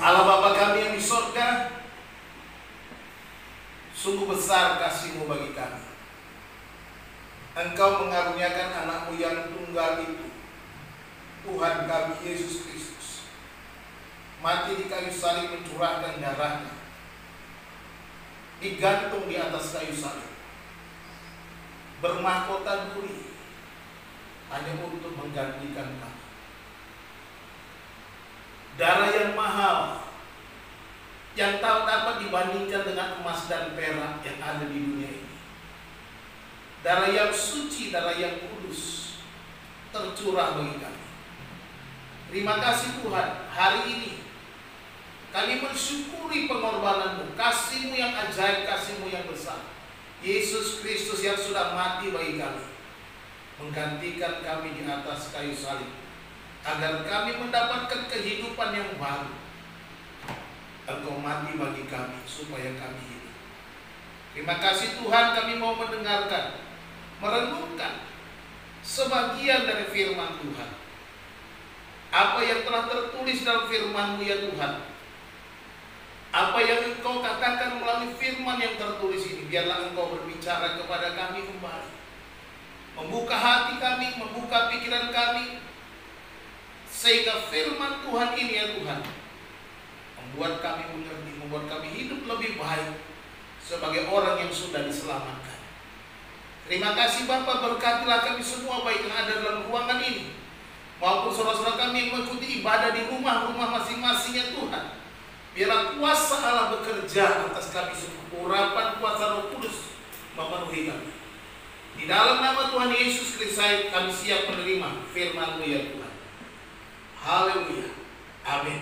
Allah Bapa kami yang di sorga, sungguh besar kasih-Mu bagi kami. Engkau mengaruniakan anak-Mu yang tunggal itu, Tuhan kami Yesus Kristus, mati di kayu salib mencurahkan darahnya, digantung di atas kayu salib, bermahkota duri hanya untuk menggantikan kami. Darah yang mahal yang tak dapat dibandingkan dengan emas dan perak yang ada di dunia ini. Darah yang suci, darah yang kudus tercurah bagi kami. Terima kasih Tuhan, hari ini kami mensyukuri pengorbanan-Mu, kasih-Mu yang ajaib, kasih-Mu yang besar. Yesus Kristus yang sudah mati bagi kami, menggantikan kami di atas kayu salib, agar kami mendapatkan kehidupan yang baru. Engkau mati bagi kami supaya kami hidup. Terima kasih Tuhan, kami mau mendengarkan, merenungkan sebagian dari firman Tuhan. Apa yang telah tertulis dalam firman-Mu ya Tuhan, apa yang Engkau katakan melalui firman yang tertulis ini, biarlah Engkau berbicara kepada kami kembali, membuka hati kami, membuka pikiran kami, sehingga firman Tuhan ini ya Tuhan membuat kami mengerti, membuat kami hidup lebih baik sebagai orang yang sudah diselamatkan. Terima kasih Bapa, berkatilah kami semua, baik yang ada dalam ruangan ini maupun saudara-saudara kami yang mengikuti ibadah di rumah-rumah masing-masing ya Tuhan. Biarlah kuasa Allah bekerja atas kami semua, urapan kuasa Roh Kudus memenuhi kami. Di dalam nama Tuhan Yesus Kristus kami siap menerima firman-Mu ya Tuhan. Haleluya. Amin.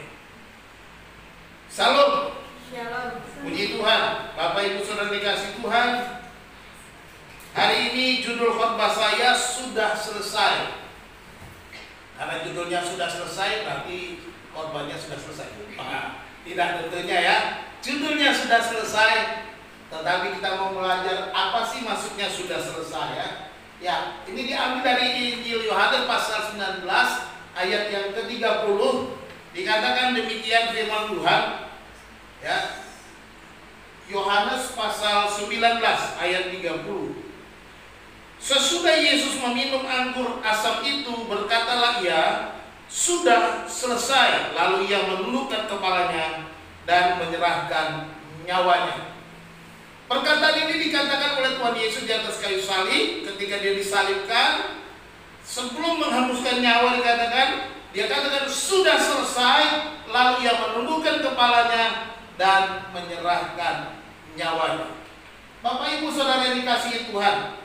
Salam. Shalom. Puji Tuhan. Bapak Ibu Saudara dikasih Tuhan, hari ini judul khotbah saya sudah selesai. Karena judulnya sudah selesai, berarti khotbahnya sudah selesai. Tidak tentunya ya. Judulnya sudah selesai, tetapi kita mau belajar apa sih maksudnya sudah selesai ya. Ya, ini diambil dari Injil Yohanes pasal 19 ayat yang ke-30. Dikatakan demikian firman Tuhan ya. Yohanes pasal 19 ayat 30. Sesudah Yesus meminum anggur asam itu, berkatalah ia, sudah selesai. Lalu ia menundukkan kepalanya dan menyerahkan nyawanya. Perkataan ini dikatakan oleh Tuhan Yesus di atas kayu salib ketika dia disalibkan. Sebelum menghembuskan nyawa dia katakan sudah selesai. Lalu ia menundukkan kepalanya dan menyerahkan nyawanya. Bapak Ibu Saudara yang dikasihi Tuhan,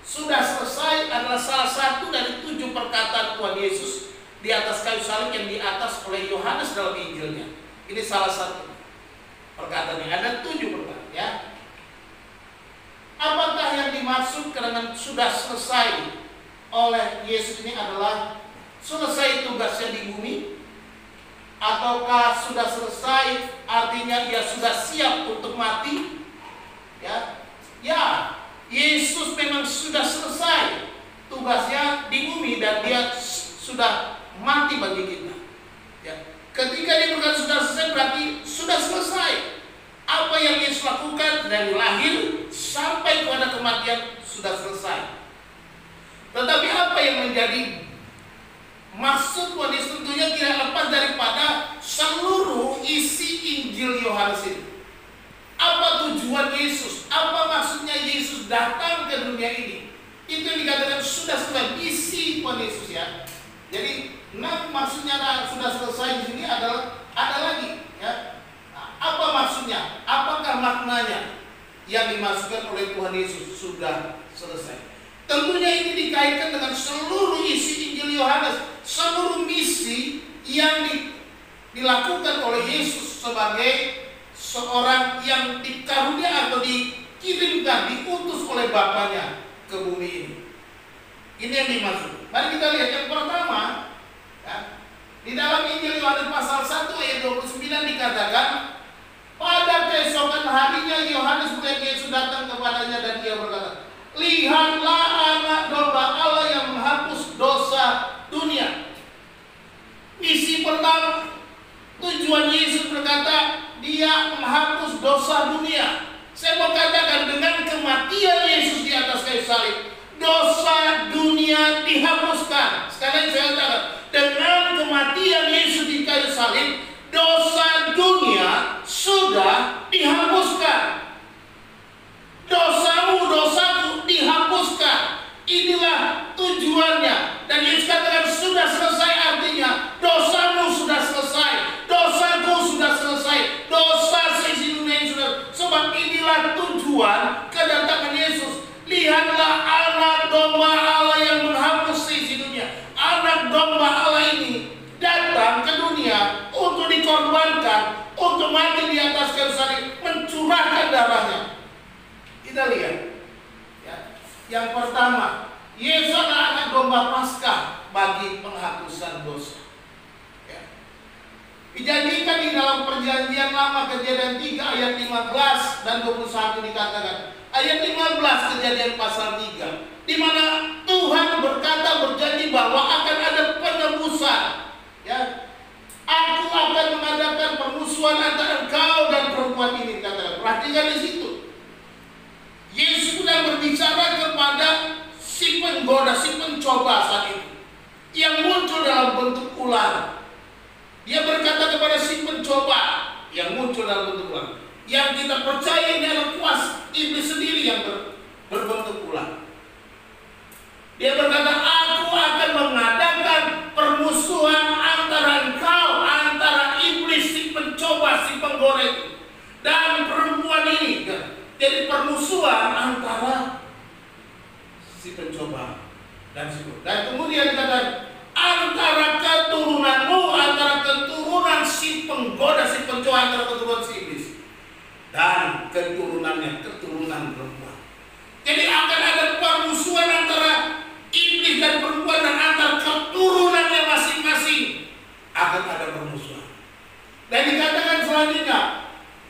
sudah selesai adalah salah satu dari 7 perkataan Tuhan Yesus di atas kayu salib yang di atas oleh Yohanes dalam Injilnya. Ini salah satu perkataannya. Ada 7 perkataan ya. Apakah yang dimaksud dengan sudah selesai oleh Yesus ini adalah selesai tugasnya di bumi? Ataukah sudah selesai artinya dia sudah siap untuk mati? Ya, Yesus memang sudah selesai tugasnya di bumi dan dia sudah mati bagi kita. Ya. Ketika dia berkata sudah selesai, berarti sudah selesai. Apa yang Yesus lakukan dari lahir sampai kepada kematian sudah selesai. Tetapi apa yang menjadi maksud Tuhan Yesus tentunya tidak lepas daripada seluruh isi Injil Yohanes ini. Apa tujuan Yesus? Apa maksudnya Yesus datang ke dunia ini? Itu yang dikatakan sudah selesai isi Tuhan Yesus ya. Jadi, maksudnya sudah selesai di sini adalah ada lagi ya. Apa maksudnya? Apakah maknanya yang dimaksudkan oleh Tuhan Yesus sudah selesai? Tentunya ini dikaitkan dengan seluruh isi Injil Yohanes, seluruh misi yang dilakukan oleh Yesus sebagai seorang yang dikarunia atau dikirimkan, diutus oleh Bapaknya ke bumi ini. Ini yang dimaksud. Mari kita lihat yang pertama ya. Di dalam Injil Yohanes pasal 1 ayat 29 dikatakan, pada keesokan harinya Yohanes melihat Yesus datang kepadanya dan dia berkata, lihatlah anak domba Allah yang menghapus dosa dunia. Misi pertama, tujuan berkata dia menghapus dosa dunia. Saya mau katakan dengan kematian Yesus di atas kayu salib, dosa dunia dihapuskan. Sekali saya katakan, dengan kematian Yesus di kayu salib, dosa dunia sudah dihapuskan. Dosamu, dosaku dihapuskan. Inilah tujuannya. Dan Yesus katakan sudah selesai, artinya dosamu sudah selesai, dosaku sudah selesai, dosa seisi dunia sudah. Sebab inilah tujuan kedatangan Yesus. Lihatlah anak domba Allah yang menghapus seisi dunia. Anak domba Allah ini datang ke dunia untuk dikorbankan, untuk mati di atas kayu salib, mencurahkan darahnya. Kita lihat ya. Yang pertama, Yesus adalah anak domba Paskah bagi penghapusan dosa ya. Dijanjikan di dalam perjanjian lama, Kejadian 3 ayat 15 dan 21 dikatakan. Ayat 15 Kejadian pasal 3, di mana Tuhan berkata, berjanji bahwa akan ada penebusan ya. Aku akan mengadakan permusuhan antara engkau dan perempuan ini, katakan. Perhatikan di situ. Yesus sedang berbicara kepada si penggoda, si pencoba saat itu, yang muncul dalam bentuk ular. Dia berkata kepada si pencoba yang muncul dalam bentuk ular, yang kita percaya ini adalah kuasa iblis sendiri yang berbentuk ular. Dia berkata, aku akan mengadakan permusuhan antara engkau, antara iblis si pencoba, si penggoda itu, dan perempuan ini. Jadi permusuhan antara si pencoba dan si pencoba. Dan kemudian dikatakan antara keturunanmu, antara keturunan si penggoda, si pencoba, antara keturunan si iblis dan keturunannya, keturunan perempuan. Jadi akan ada permusuhan antara iblis dan perempuan, dan antara keturunannya masing-masing akan ada permusuhan. Dan dikatakan selanjutnya,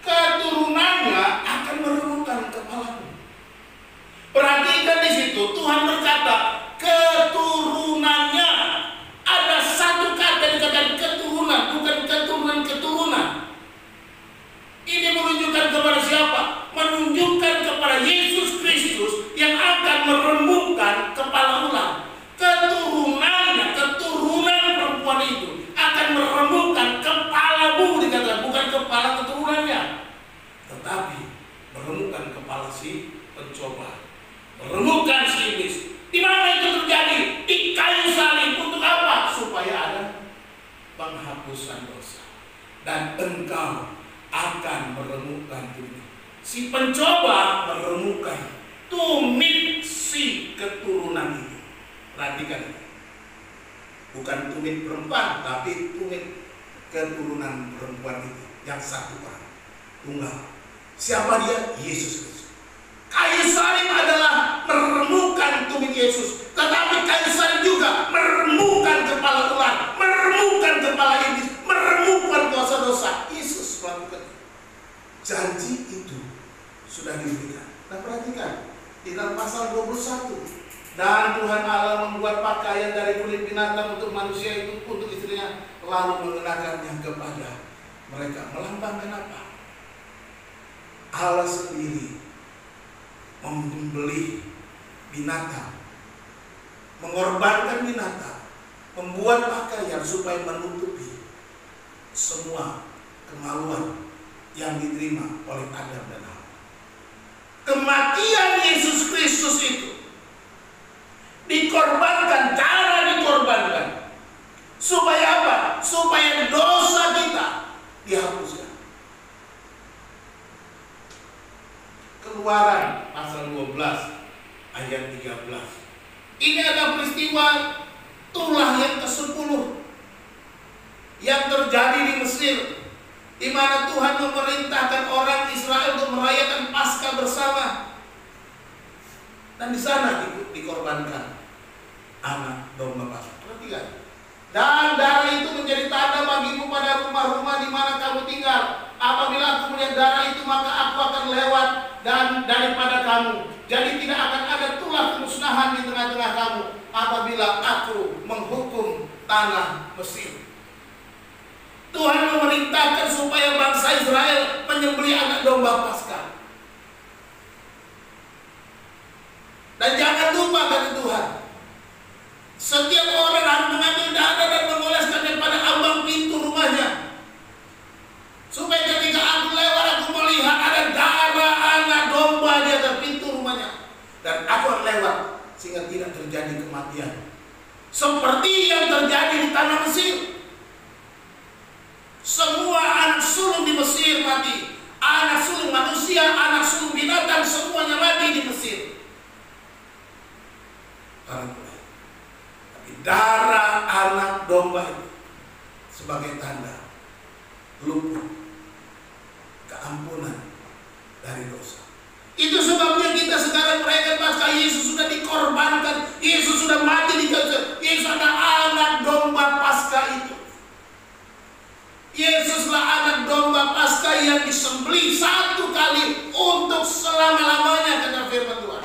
keturunannya akan meremukkan kepalamu. Perhatikan di situ, Tuhan berkata keturunannya. Ada satu kata dikatakan keturunan, bukan keturunan-keturunan. Ini menunjukkan kepada siapa? Menunjukkan kepada Yesus Kristus yang akan meremukkan kepala ular. Keturunannya, keturunan perempuan itu akan meremukkan kepalamu, dikatakan, bukan kepala keturunannya, tetapi meremukkan kepala si pencoba, meremukkan si iblis. Di mana itu terjadi? Di kayu salib. Untuk apa? Supaya ada penghapusan dosa. Dan engkau akan meremukkan dunia. Si pencoba meremukkan tumit si keturunan itu. Perhatikan, bukan tumit perempuan, tapi tumit keturunan perempuan itu, yang satu orang tunggal. Siapa dia? Yesus Kristus. Kayu salib adalah meremukkan tumit Yesus, tetapi kayu salib juga meremukkan kepala ular, meremukkan kepala iblis, meremukkan kuasa dosa. Yesus melakukan janji itu sudah diberikan. Nah, perhatikan di dalam pasal 21. Dan Tuhan Allah membuat pakaian dari kulit binatang untuk manusia itu, untuk istrinya, lalu mengenakannya kepada mereka. Melambangkan apa? Allah sendiri membeli binatang, mengorbankan binatang, membuat pakaian supaya menutupi semua kemaluan yang diterima oleh Adam dan Hawa. Kematian Yesus Kristus itu dikorbankan, cara dikorbankan supaya apa? Supaya dosa kita dihapuskan. Keluaran pasal 12 ayat 13. Ini adalah peristiwa tulah yang ke-10 yang terjadi di Mesir, di mana Tuhan memerintahkan orang Israel untuk merayakan Paskah bersama. Dan di sana dikorbankan anak domba Paskah. Perhatikan. Dan darah itu menjadi tanda bagimu pada rumah-rumah di mana kamu tinggal. Apabila aku melihat darah itu, maka aku akan lewat dan daripada kamu. Jadi tidak akan ada tulah kemusnahan di tengah-tengah kamu apabila aku menghukum tanah Mesir. Tuhan memerintahkan supaya domba Paskah. Dan jangan lupa kata Tuhan, setiap orang harus mengambil darah dan mengoleskan daripada ambang pintu rumahnya, supaya ketika aku lewat aku melihat ada darah anak domba di atas pintu rumahnya, dan aku akan lewat sehingga tidak terjadi kematian seperti yang terjadi di tanah Mesir. Semua anak sulung di Mesir mati, anak sulung manusia, anak sulung binatang, semuanya mati di Mesir. Tapi darah anak domba itu sebagai tanda luput keampunan dari dosa. Itu sebabnya kita sekarang merayakan Paskah. Yesus sudah dikorbankan, Yesus sudah mati di kayu salib. Yesus adalah anak domba Paskah itu. Yesuslah anak domba Paskah yang disembelih satu kali untuk selama-lamanya, kata firman Tuhan.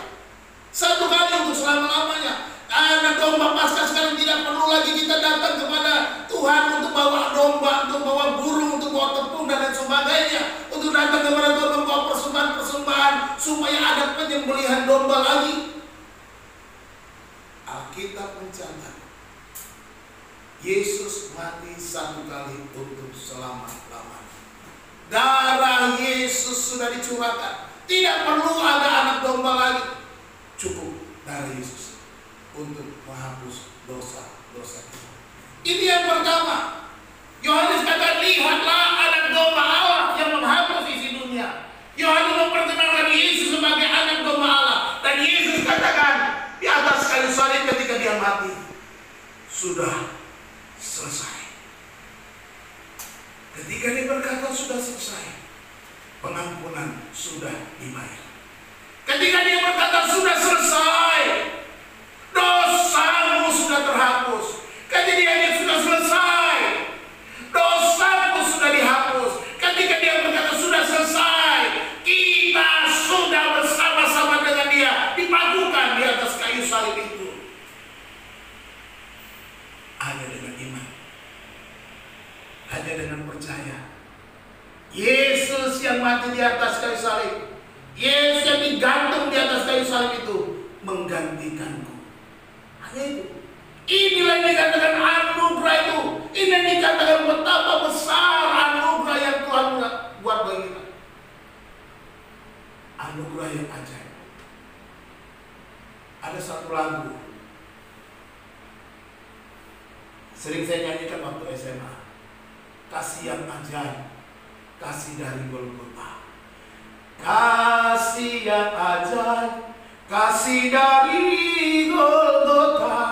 Satu kali untuk selama-lamanya. Anak domba Paskah sekarang tidak perlu lagi kita datang kepada Tuhan untuk bawa domba, untuk bawa burung, untuk bawa tepung dan lain sebagainya, untuk datang kepada Tuhan membawa persembahan-persembahan supaya ada penyembelihan domba lagi. Alkitab mencatat Yesus mati satu kali untuk selama-lamanya. Darah Yesus sudah dicurahkan. Tidak perlu ada anak domba lagi. Cukup darah Yesus untuk menghapus dosa-dosa kita. Ini yang pertama. Yohanes kata, lihatlah anak domba Allah yang menghapus isi dunia. Yohanes memperkenalkan Yesus sebagai anak domba Allah. Dan Yesus katakan di atas kayu salib ketika dia mati, sudah selesai. Ketika dia berkata sudah selesai, pengampunan sudah dibayar. Ketika dia berkata sudah selesai, dosamu sudah terhapus. Ketika dia sudah selesai, dosamu sudah dihapus. Ketika dia berkata sudah selesai, kita sudah bersama-sama dengan dia dipakukan di atas kayu salib itu. Hanya dengan iman, hanya dengan percaya. Yesus yang mati di atas kayu salib, Yesus yang digantung di atas kayu salib itu menggantikanku. Hanya itu. Inilah yang dikatakan anugerah itu. Ini yang dikatakan betapa besar anugerah yang Tuhan buat bagi kita. Anugerah yang ajaib. Ada satu lagu sering saya nyanyikan waktu SMA. Kasih yang ajaib, kasih dari Golgota. Kasih yang ajaib, kasih dari Golgota.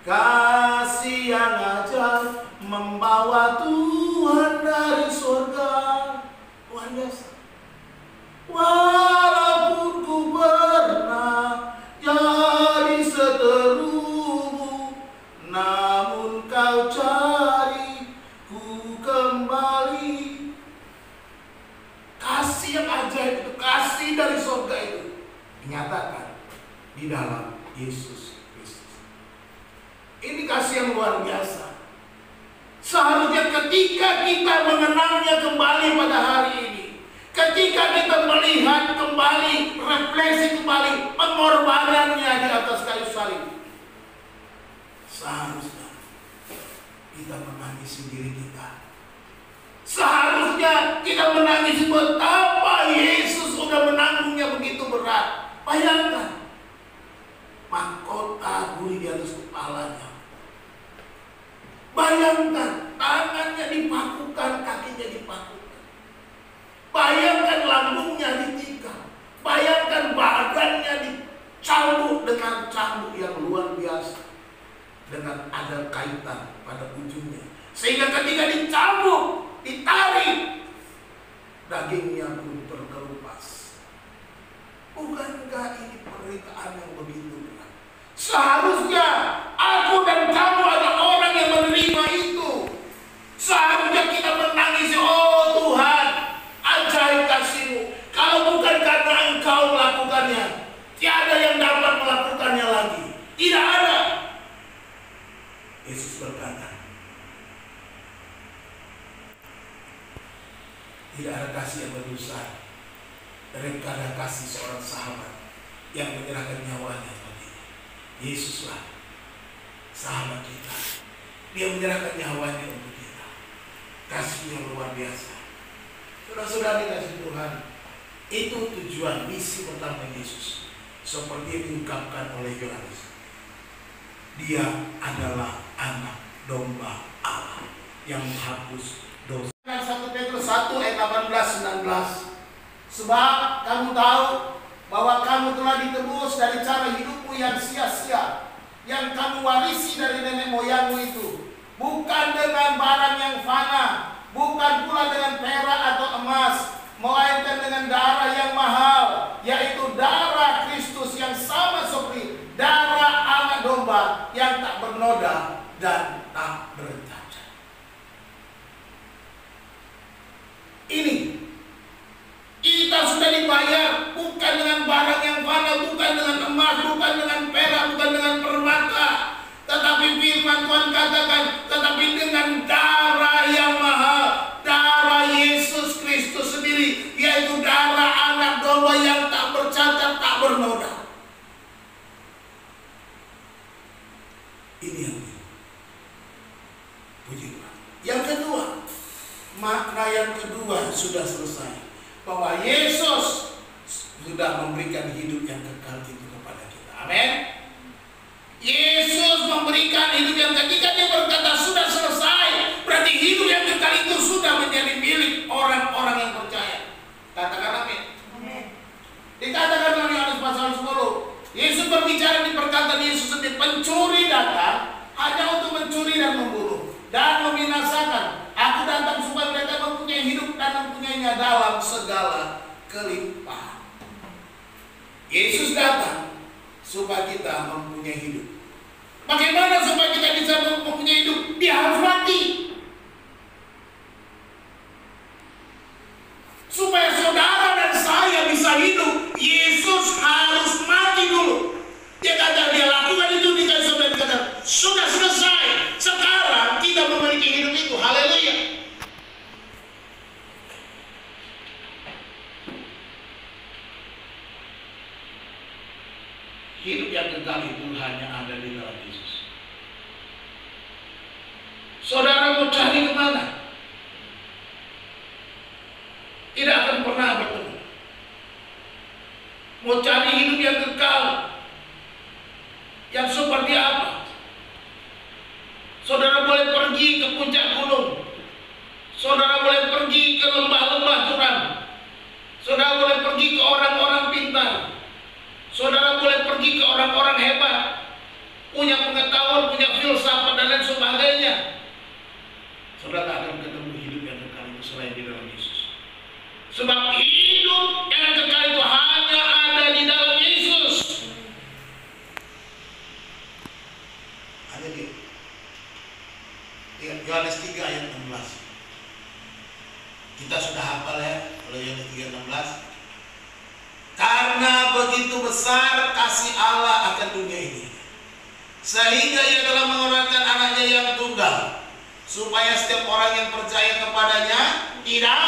Kasih yang ajaib membawa Tuhan dari surga. Luar biasa. Walaupun ku pernah jadi seteru, namun kau cari ku kembali. Kasih yang ajaib itu, kasih dari surga itu dinyatakan di dalam Yesus Kristus. Ini kasih yang luar biasa. Seharusnya ketika kita mengenangnya kembali pada hari ini, ketika kita melihat kembali, refleksi kembali pengorbanannya di atas kayu salib, seharusnya kita menangisi diri kita. Seharusnya kita menangisi betapa Yesus sudah menanggungnya begitu berat. Bayangkan, mahkota buli di atas kepalanya. Bayangkan, tangannya dipakukan, kakinya dipakukan. Bayangkan lambungnya ditikam. Bayangkan badannya dicambuk dengan cambuk yang luar biasa, dengan ada kaitan pada ujungnya. Sehingga ketika dicambuk, ditarik, dagingnya pun terkelupas. Bukankah ini penderitaan yang begitu berat? Seharusnya aku dan kamu adalah orang yang menerima itu. Seharusnya kita menangis, oh Tuhan, ajaib kasih-Mu. Kalau bukan karena Engkau melakukannya, tiada yang dapat melakukannya lagi. Tidak ada. Yesus berkata, Tidak ada kasih yang lebih besar daripada kasih seorang sahabat yang menyerahkan nyawanya baginya. Yesuslah sahabat kita. Dia menyerahkan nyawanya untuk kita. Kasih yang luar biasa. Saudara-saudara dikasih Tuhan, itu tujuan misi pertama Yesus. Seperti yang diungkapkan oleh Yohanes, Dia adalah anak domba Allah yang menghapus dosa. 1 Petrus 1 ayat 18-19. Sebab kamu tahu bahwa kamu telah ditebus dari cara hidupmu yang sia-sia, yang kamu warisi dari nenek moyangmu itu, bukan dengan barang yang fana, bukan pula dengan perak atau emas, melainkan dengan darah yang mahal, yaitu darah Kristus yang sama seperti darah anak domba yang tak bernoda dan tak bercacat. Ini kita sudah dibayar bukan dengan barang yang fana, bukan dengan emas, bukan dengan perak, bukan dengan permata, tetapi firman Tuhan katakan, tetapi dengan darah yang mahal, darah Yesus Kristus sendiri, yaitu darah anak domba yang tak bercacat, tak bernoda. Ini yang puji Tuhan. Yang kedua, makna yang kedua sudah selesai, bahwa Yesus sudah memberikan hidup yang kekal itu kepada kita. Amin. Yesus memberikan hidup yang kekal. Ketika Dia berkata sudah selesai, berarti hidup yang kekal itu sudah menjadi milik orang-orang yang percaya. Katakan amin. Dikatakan dalam Yohanes pasal 10, Yesus berbicara di perkataan Yesus sendiri, pencuri datang hanya untuk mencuri dan membunuh dan membinasakan. Aku datang supaya mereka mempunyai hidup dan mempunyainya dalam segala kelimpahan. Yesus datang supaya kita mempunyai hidup. Bagaimana supaya kita bisa mempunyai hidup? Dia harus mati. Supaya saudara dan saya bisa hidup, Yesus harus mati dulu. Dia kata, Dia lakukan itu, dikasih saudara, dikatakan sudah selesai. Sekarang kita memiliki hidup itu. Haleluya. Hidup yang kekal itu hanya ada di dalam Yesus. Saudara mau cari kemana? Tidak akan pernah bertemu. Mau cari hidup yang kekal, yang seperti apa? Saudara boleh pergi ke puncak gunung, saudara boleh pergi ke lembah-lembah curam, saudara boleh pergi ke orang-orang pintar, saudara boleh pergi ke orang-orang hebat, punya pengetahuan, punya filsafat dan lain sebagainya. Saudara tak akan ketemu hidup yang kekal itu selain di dalam Yesus. Sebab hidup yang kekal itu hanya ada di dalam Yesus. Hanya dia. Yohanes 3 ayat 16. Kita sudah hafal ya, kalau Yohanes 3:16. Karena begitu besar kasih Allah akan dunia ini, sehingga Ia telah mengeluarkan anaknya yang tunggal, supaya setiap orang yang percaya kepadanya tidak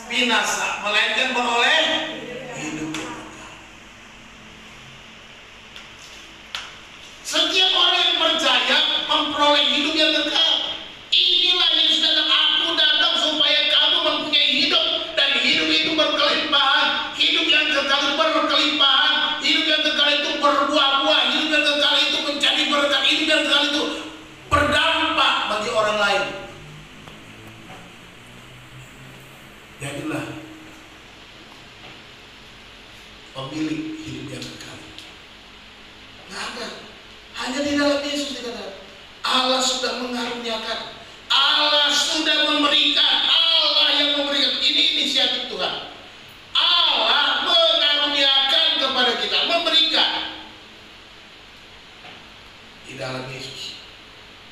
binasa, melainkan beroleh hidup yang kekal. Setiap orang yang percaya memperoleh hidup yang kekal. Inilah Yesus datang, aku datang supaya kamu mempunyai hidup, dan hidup itu berkelimpahan. Hidup yang kekal itu berkelimpahan. Hidup yang kekal itu berbuah-buah. Hidup yang kekal itu menjadi berkat. Hidup yang kekal itu berdampak bagi orang lain. Jadilah pemilik hidup yang kekal. Nggak ada. Hanya di dalam Yesus dikatakan. Allah sudah mengaruniakan. Allah sudah memberikan. Allah yang memberikan. Ini inisiatif Tuhan. Allah mengaruniakan kepada kita, memberikan di dalam Yesus.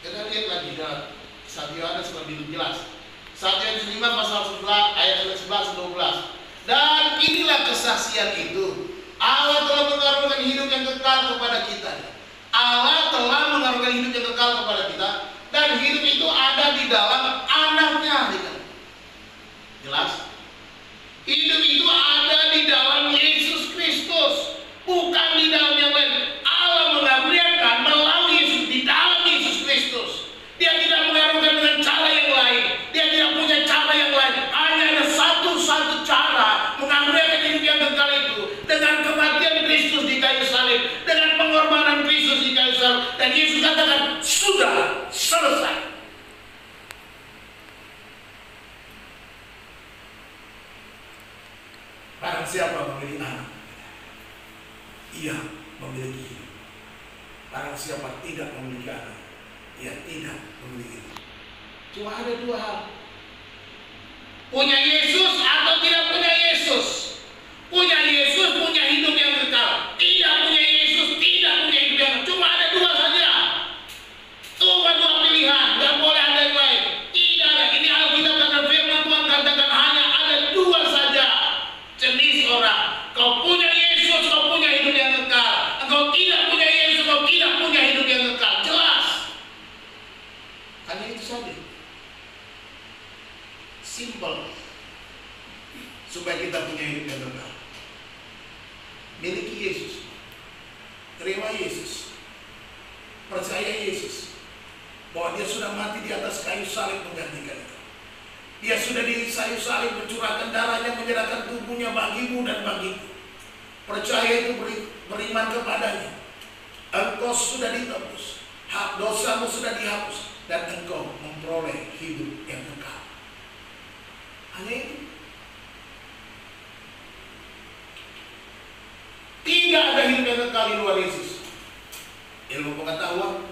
Kita lihat lagi dalam 1 Yohanes lebih jelas. 1 Yohanes 5 pasal 11 ayat 11-12. Dan inilah kesaksian itu. Allah telah mengaruniakan hidup yang kekal kepada kita. Allah telah mengaruniakan hidup yang kekal kepada kita, dan hidup itu ada di dalam anaknya. Jelas? selesai. Barang siapa memiliki anak, ia memiliki hidup. Barang siapa tidak memiliki anak, ia tidak memiliki hidup. Cuma ada dua hal. Punya Yesus atau tidak punya Yesus. Punya Yesus punya hidup yang kekal. Tidak punya Yesus tidak punya hidup yang kekal. Cuma ada dua saja. Cuma dua pilihan. Gak boleh ada yang lain. Tidak ada. Ini Alkitab kata firman Tuhan katakan hanya ada dua saja jenis orang. Kau punya Yesus, kau punya hidup yang kekal. Engkau tidak punya Yesus, kau tidak punya hidup yang kekal. Jelas. Hanya itu saja. Simple. Supaya kita punya hidup yang kekal. Miliki Yesus. Terima Yesus. Percaya Yesus. Bahwa dia sudah mati di atas kayu salib menggantikan itu. Dia sudah di kayu salib mencurahkan darahnya, menyerahkan tubuhnya bagimu dan bagiku. Percaya itu, beriman kepadanya. Engkau sudah ditebus. Hak dosamu sudah dihapus. Dan engkau memperoleh hidup yang kekal. Hanya itu. Tidak ada hidup yang kekal di luar Yesus. Ilmu pengetahuan,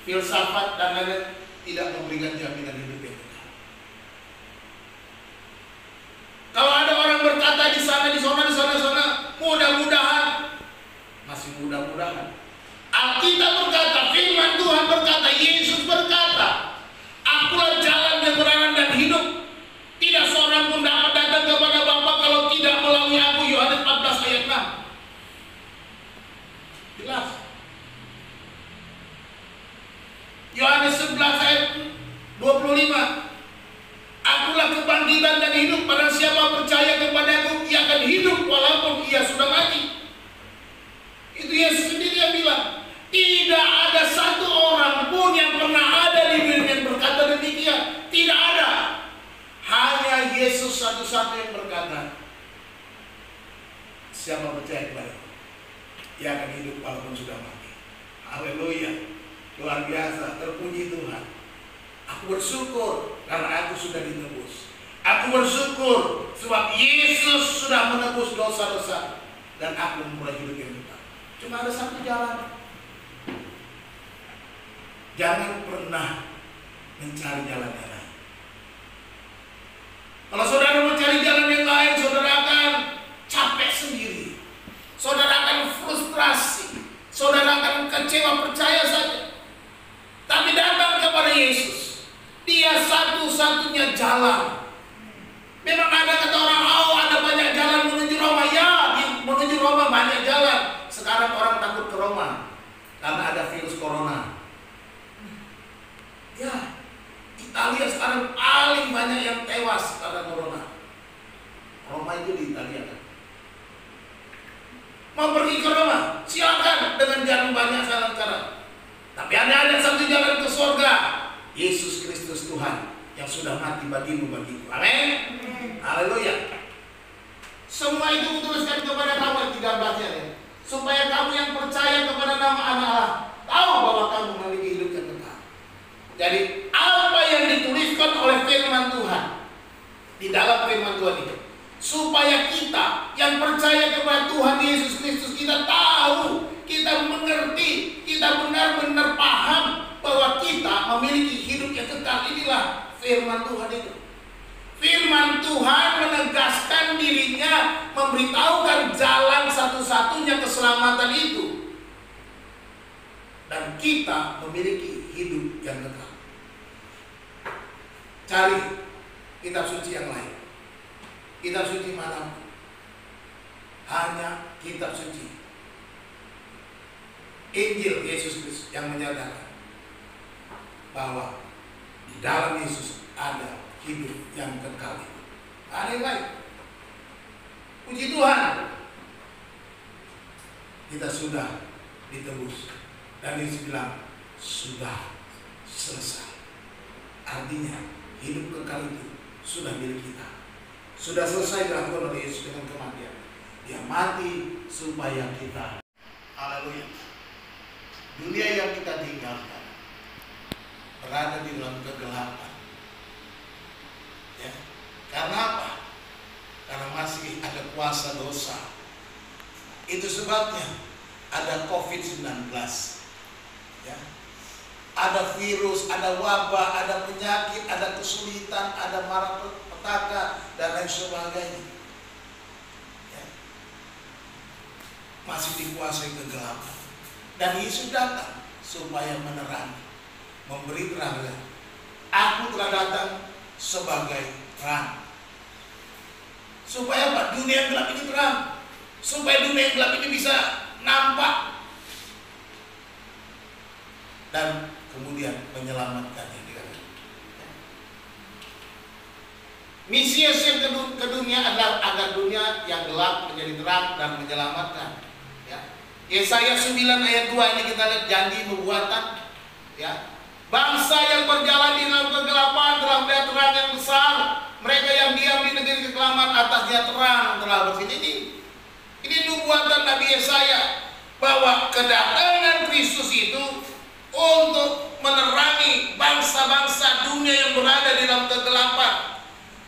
filsafat dan lain-lain tidak memberikan jaminan hidup yang kekal. Kalau ada orang berkata di sana, mudah-mudahan, masih mudah-mudahan. Alkitab berkata, firman Tuhan berkata, Yesus berkata, akulah jalan, kebenaran dan hidup. Tidak seorang pun dapat datang kepada Bapa kalau tidak melalui aku. Yohanes 14 ayat 6. Jelas. Yohanes 11 ayat 25. Akulah kebangkitan dan hidup. Barang siapa percaya kepadaku, ia akan hidup walaupun ia sudah mati. Itu Yesus sendiri yang bilang. Tidak ada satu orang pun yang pernah ada di dunia yang berkata demikian. Tidak ada. Hanya Yesus satu-satu yang berkata, siapa percaya kepadaku, ia akan hidup walaupun sudah mati. Haleluya. Luar biasa. Terpuji Tuhan. Aku bersyukur karena aku sudah ditebus. Aku bersyukur sebab Yesus sudah menebus dosa-dosa dan aku memperoleh hidup yang kekal. Cuma ada satu jalan. Jangan pernah mencari jalan yang lain. Kalau saudara mencari jalan yang lain, saudara akan capek sendiri. Saudara akan frustrasi. Saudara akan kecewa, percaya saja. Tapi datang kepada Yesus. Dia satu-satunya jalan. Memang ada kata orang, oh ada banyak jalan menuju Roma. Ya, menuju Roma banyak jalan. Sekarang orang takut ke Roma karena ada virus corona. Ya, Italia sekarang paling banyak yang tewas karena corona. Roma itu di Italia kan. Mau pergi ke Roma? Silakan dengan jalan banyak sekarang. Tapi ada satu jalan ke surga. Yesus Kristus Tuhan yang sudah mati bagimu, bagiku. Amin. Haleluya. Semua itu kutuliskan kepada kamu, 13-nya ya. Supaya kamu yang percaya kepada nama anak Allah tahu bahwa kamu memiliki hidup yang kekal. Jadi apa yang dituliskan oleh firman Tuhan di dalam firman Tuhan itu, supaya kita yang percaya kepada Tuhan Yesus Kristus, kita tahu, kita mengerti, kita benar-benar paham bahwa kita memiliki hidup yang kekal. Inilah firman Tuhan itu. Firman Tuhan menegaskan dirinya, memberitahukan jalan satu-satunya keselamatan itu. Dan kita memiliki hidup yang kekal. Cari kitab suci yang lain. Kitab suci mana? Hanya kitab suci Injil Yesus Kristus yang menyatakan bahwa di dalam Yesus ada hidup yang kekal. Ada yang lain. Puji Tuhan, kita sudah ditebus. Dan Yesus bilang sudah selesai. Artinya hidup kekal itu sudah milik kita. Sudah selesai dilakukan oleh Yesus dengan kematian. Dia mati supaya kita. Haleluya. Dunia yang kita tinggalkan berada di dalam kegelapan. Ya. Karena apa? Karena masih ada kuasa dosa. Itu sebabnya ada COVID-19. Ya. Ada virus, ada wabah, ada penyakit, ada kesulitan, ada malapetaka, dan lain sebagainya. Ya. Masih dikuasai kegelapan. Dan Yesus datang supaya menerangi, memberi terang. Aku telah datang sebagai terang. Supaya apa? Dunia yang gelap ini terang. Supaya dunia yang gelap ini bisa nampak. Dan kemudian menyelamatkannya. Misi Yesus yang ke dunia adalah agar dunia yang gelap menjadi terang dan menyelamatkan. Ya. Yesaya 9 ayat 2 ini kita lihat janji nubuatan. Ya. Bangsa yang berjalan di dalam kegelapan telah melihat terang yang besar. Mereka yang diam di negeri kekelaman atasnya terang telah bersini. Ini nubuatan Nabi Yesaya bahwa kedatangan Kristus itu untuk menerangi bangsa-bangsa dunia yang berada di dalam kegelapan.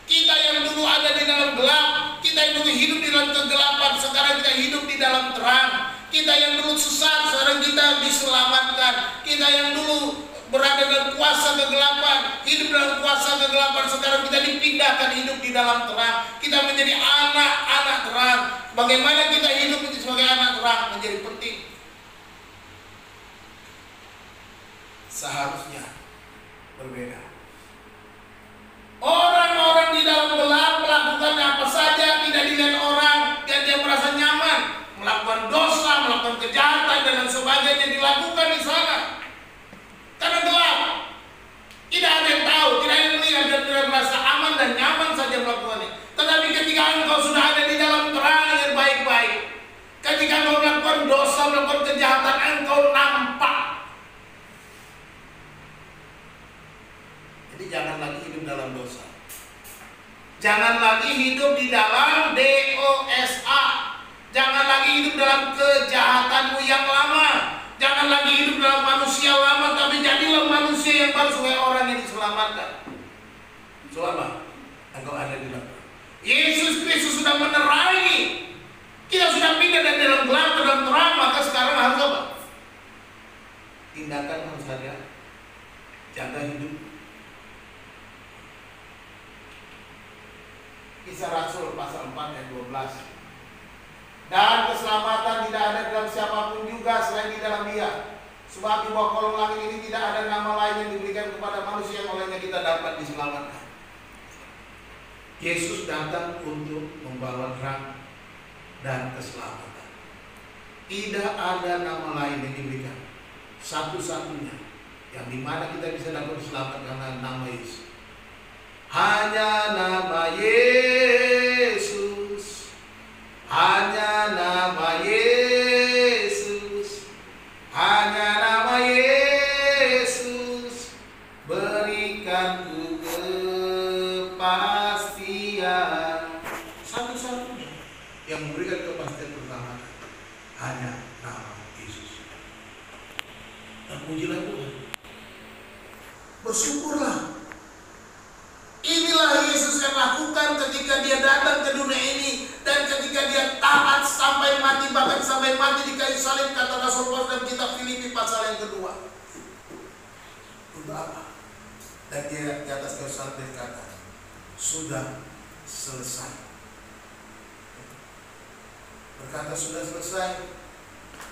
Kita yang dulu ada di dalam gelap, kita yang dulu hidup di dalam kegelapan, sekarang kita hidup di dalam terang. Kita yang dulu sesat, sekarang kita diselamatkan. Kita yang dulu berada dalam kuasa kegelapan, hidup dalam kuasa kegelapan, sekarang kita dipindahkan hidup di dalam terang. Kita menjadi anak-anak terang. Bagaimana kita hidup sebagai anak terang menjadi penting. Seharusnya berbeda. Orang-orang di dalam gelap melakukan apa saja tidak dilihat orang dan dia merasa nyaman, melakukan dosa, melakukan kejahatan dan lain sebagainya dilakukan di sana. Karena gelap, tidak ada yang tahu, tidak ada yang melihat dan tidak merasa aman dan nyaman saja melakukannya. Tetapi ketika engkau sudah ada di dalam terang yang baik-baik, ketika engkau melakukan dosa, melakukan kejahatan, engkau nampak. Jadi jangan lagi hidup dalam dosa. Jangan lagi hidup di dalam dosa. Jangan lagi hidup dalam kejahatanmu yang lama. Jangan lagi hidup dalam manusia lama, tapi jadilah manusia yang baru sebagai orang yang diselamatkan. Selama engkau ada di dalam. Yesus Kristus sudah menerangi. Kita sudah pindah dari dalam gelap ke dalam terang, maka sekarang harus apa? Tindakan harus ada. Jaga hidup. Kisah Rasul pasal 4 ayat 12. Dan keselamatan tidak ada dalam siapapun juga selain di dalam Dia. Sebab di bawah kolong langit ini tidak ada nama lain yang diberikan kepada manusia yang olehnya kita dapat diselamatkan. Yesus datang untuk membawa terang dan keselamatan. Tidak ada nama lain yang diberikan. Satu-satunya yang dimana kita bisa dapat diselamatkan karena nama Yesus. Hanya nama Yesus, hanya nama Yesus, hanya nama Yesus berikan ku kepastian. Satu-satunya yang memberikan kepastian pertama hanya nama Yesus. Dan pujilah Tuhan, bersyukurlah. Inilah Yesus yang lakukan ketika Dia datang ke dunia ini dan ketika Dia taat sampai mati, bahkan sampai mati di kayu salib, kata Rasul Paulus dalam kitab Filipi pasal yang kedua. Untuk apa? Dan Dia di atas kayu salib berkata, sudah selesai. Berkata sudah selesai,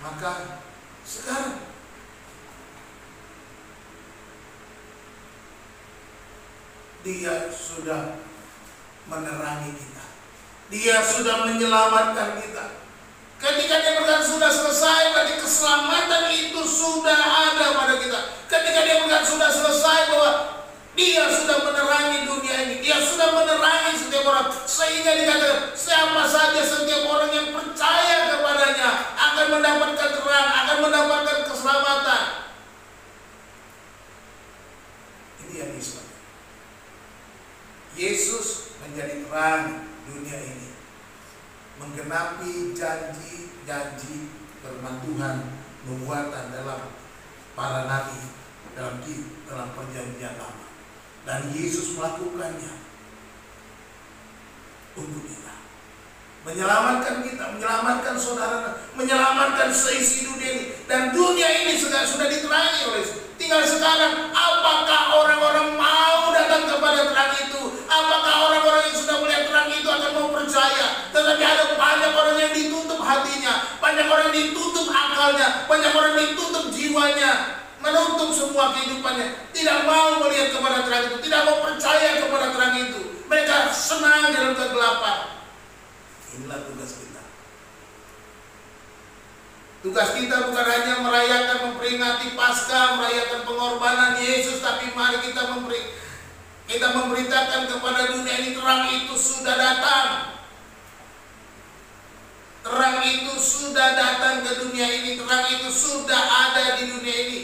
maka sekarang Dia sudah menerangi kita. Dia sudah menyelamatkan kita. Ketika Dia berkata sudah selesai, berarti keselamatan itu sudah ada pada kita. Ketika Dia berkata sudah selesai, bahwa Dia sudah menerangi dunia ini. Dia sudah menerangi setiap orang. Sehingga dikatakan siapa saja setiap orang yang percaya kepadanya akan mendapatkan terang, akan mendapatkan keselamatan. Ini yang Islam. Yesus menjadi terang dunia ini, menggenapi janji-janji firman Tuhan nubuatan dalam para nabi dalam perjanjian lama. Dan Yesus melakukannya untuk kita. Menyelamatkan kita, menyelamatkan saudara, menyelamatkan seisi dunia ini. Dan dunia ini sudah diterangi oleh Yesus. Tinggal sekarang, apakah orang-orang mau datang kepada terang itu? Apakah orang-orang yang sudah melihat terang itu akan mau percaya? Tetapi ada banyak orang yang ditutup hatinya, banyak orang yang ditutup akalnya, banyak orang yang ditutup jiwanya, menutup semua kehidupannya, tidak mau melihat kepada terang itu, tidak mau percaya kepada terang itu. Mereka senang dalam kegelapan. Inilah tugas kita. Tugas kita bukan hanya merayakan, memperingati Paskah, merayakan pengorbanan Yesus, tapi mari kita memberitakan kepada dunia ini terang itu sudah datang. Terang itu sudah datang ke dunia ini, terang itu sudah ada di dunia ini.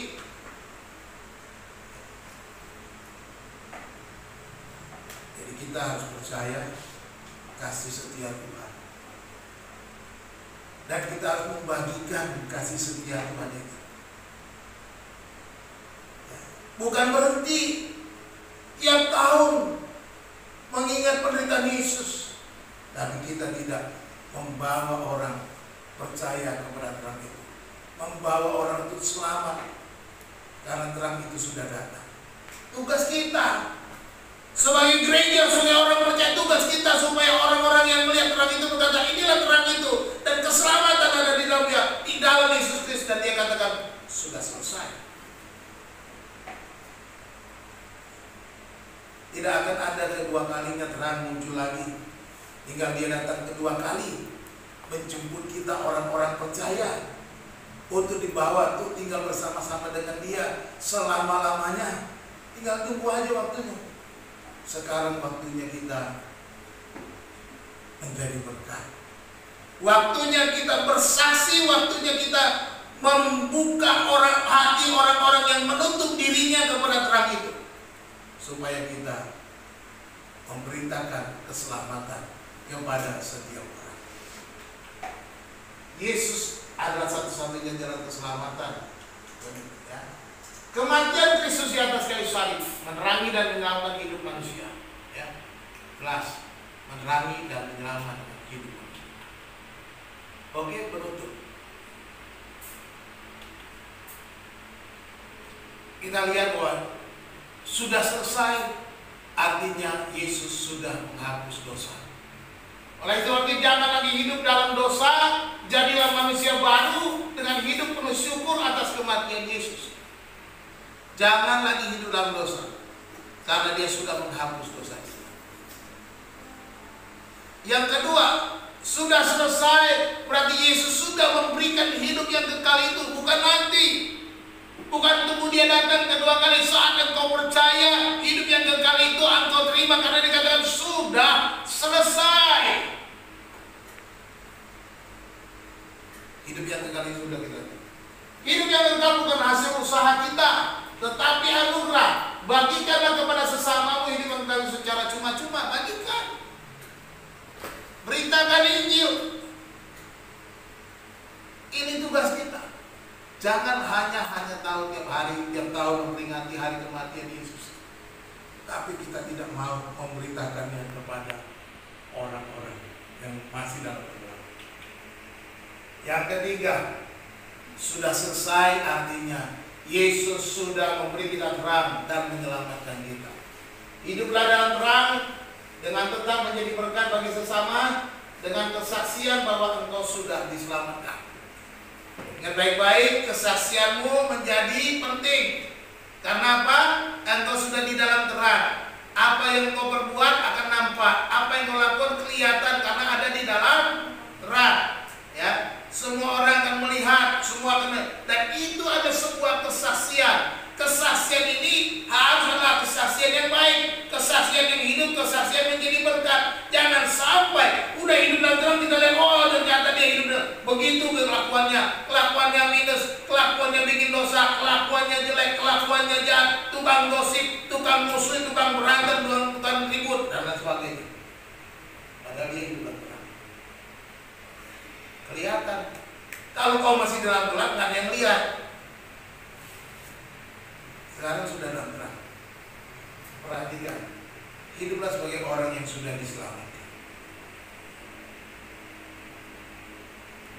Jadi kita harus percaya kasih setia Tuhan. Dan kita harus membagikan kasih setia Tuhan itu. Bukan berhenti tiap tahun mengingat penderitaan Yesus, tapi kita tidak membawa orang percaya kepada terang itu, membawa orang itu selamat karena terang itu sudah datang. Tugas kita sebagai gereja, sebagai orang percaya, tugas kita supaya orang-orang yang melihat terang itu berkata, inilah terang itu, dan keselamatan ada di dalamnya, di dalam Yesus Kristus. Dan dia katakan, sudah selesai. Tidak akan ada kedua kalinya terang muncul lagi. Tinggal dia datang kedua kali menjemput kita orang-orang percaya untuk dibawa tuh tinggal bersama-sama dengan dia selama-lamanya. Tinggal tunggu aja waktunya. Sekarang waktunya kita menjadi berkat. Waktunya kita bersaksi, waktunya kita membuka hati orang-orang yang menutup dirinya kepada terang itu, supaya kita memberitakan keselamatan kepada setiap orang. Yesus adalah satu-satunya jalan keselamatan. Kematian Kristus di atas kayu salib menerangi dan menyelamatkan hidup manusia. Jelas, menerangi dan menyelamatkan hidup manusia. Oke, penutup. Kita lihat bahwa sudah selesai, artinya Yesus sudah menghapus dosa. Oleh sebab itu jangan lagi hidup dalam dosa, jadilah manusia baru dengan hidup penuh syukur atas kematian Yesus. Jangan lagi hidup dalam dosa, karena dia sudah menghapus dosa itu. Yang kedua, sudah selesai, berarti Yesus sudah memberikan hidup yang kekal itu, bukan nanti. Bukan tunggu dia datang kedua kali. Saat engkau percaya, hidup yang kekal itu engkau terima, karena dikatakan sudah selesai. Hidup yang kekal itu sudah kita terima. Hidup yang kekal bukan hasil usaha kita, tetapi anugerah. Bagikanlah kepada sesamamu hidup yang kekal secara cuma-cuma. Bagikan. Beritakan Injil. Ini tugas kita. Jangan hanya tahu tiap hari, tiap tahun memperingati hari kematian Yesus, tapi kita tidak mau memberitakannya kepada orang-orang yang masih dalam kegelapan. Yang ketiga, sudah selesai, artinya Yesus sudah memberi kita terang dan menyelamatkan kita. Hiduplah dalam terang dengan tetap menjadi berkat bagi sesama, dengan kesaksian bahwa engkau sudah diselamatkan. Ingat baik-baik, kesaksianmu menjadi penting. Karena apa? Engkau sudah di dalam terang. Apa yang engkau perbuat akan nampak. Apa yang engkau lakukan kelihatan karena ada di dalam terang. Ya, semua orang akan melihat, semua akan, dan itu ada sebuah kesaksian. Kesaksian ini haruslah kesaksian yang baik, kesaksian yang hidup, kesaksian menjadi berkat. Jangan sampai udah hidup dalam terang kita lihat, oh ternyata dia hidup begitu kelakuannya minus, kelakuannya bikin dosa, kelakuannya jelek, kelakuannya jahat, tukang gosip, tukang musuh, tukang berantem, tukang ribut dan lain sebagainya. Padahal dia hidup dalam terang. Kelihatan. Kalau kau masih dalam gelap, nggak ada yang lihat. Sekarang sudah dalam terang. Perhatikan, hiduplah sebagai orang yang sudah diselamatkan.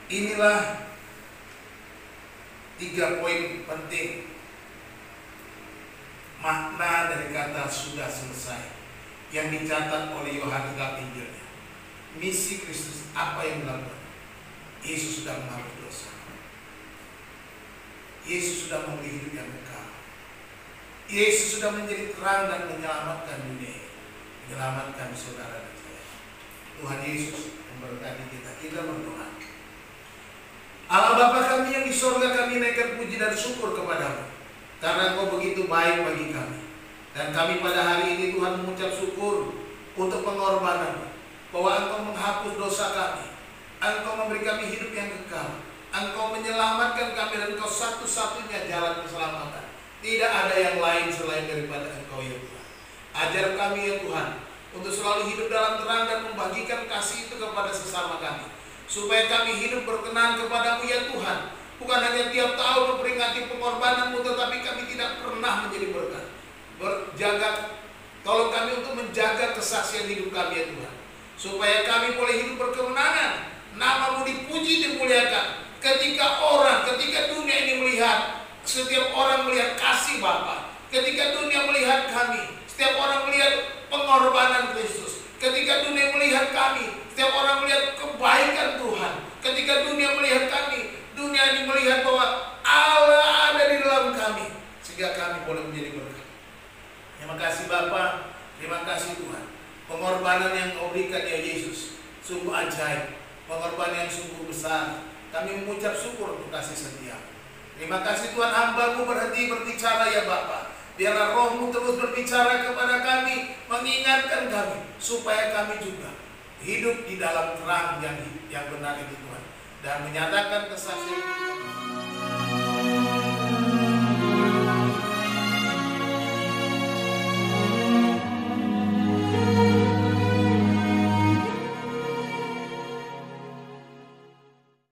Inilah 3 poin penting makna dari kata sudah selesai yang dicatat oleh Yohanes dalam Injilnya. Misi Kristus apa yang dilakukan? Yesus sudah menghapus dosa. Yesus sudah memberi hidup yang kekal. Yesus sudah menjadi terang dan menyelamatkan dunia, menyelamatkan saudara dan saya. Tuhan Yesus memberkati kita. Kita berdoa. Allah Bapa kami yang di sorga, kami naikkan puji dan syukur kepadamu, karena Engkau begitu baik bagi kami. Dan kami pada hari ini Tuhan mengucap syukur untuk pengorbanan, bahwa Engkau menghapus dosa kami, Engkau memberi kami hidup yang kekal, Engkau menyelamatkan kami, dan Engkau satu-satunya jalan keselamatan. Tidak ada yang lain selain daripada Engkau ya Tuhan. Ajar kami ya Tuhan untuk selalu hidup dalam terang dan membagikan kasih itu kepada sesama kami, supaya kami hidup berkenan kepadamu ya Tuhan. Bukan hanya tiap tahun memperingati pengorbananmu, tetapi kami tidak pernah menjadi berkat. Berjaga, tolong kami untuk menjaga kesaksian hidup kami ya Tuhan, supaya kami boleh hidup berkemenangan, namamu dipuji dimuliakan. Ketika dunia ini melihat, setiap orang melihat kasih Bapa. Ketika dunia melihat kami, setiap orang melihat pengorbanan Kristus. Ketika dunia melihat kami, setiap orang melihat kebaikan Tuhan. Ketika dunia melihat kami, dunia ini melihat bahwa Allah ada di dalam kami, sehingga kami boleh menjadi berkat. Terima kasih Bapa, terima kasih Tuhan. Pengorbanan yang Kau berikan ya Yesus sungguh ajaib, pengorbanan yang sungguh besar. Kami mengucap syukur untuk kasih setia. Terima kasih Tuhan, hamba-Mu berhenti berbicara ya Bapa. Biarlah Roh-Mu terus berbicara kepada kami, mengingatkan kami, supaya kami juga hidup di dalam terang yang benar itu Tuhan, dan menyatakan kesaksian kita.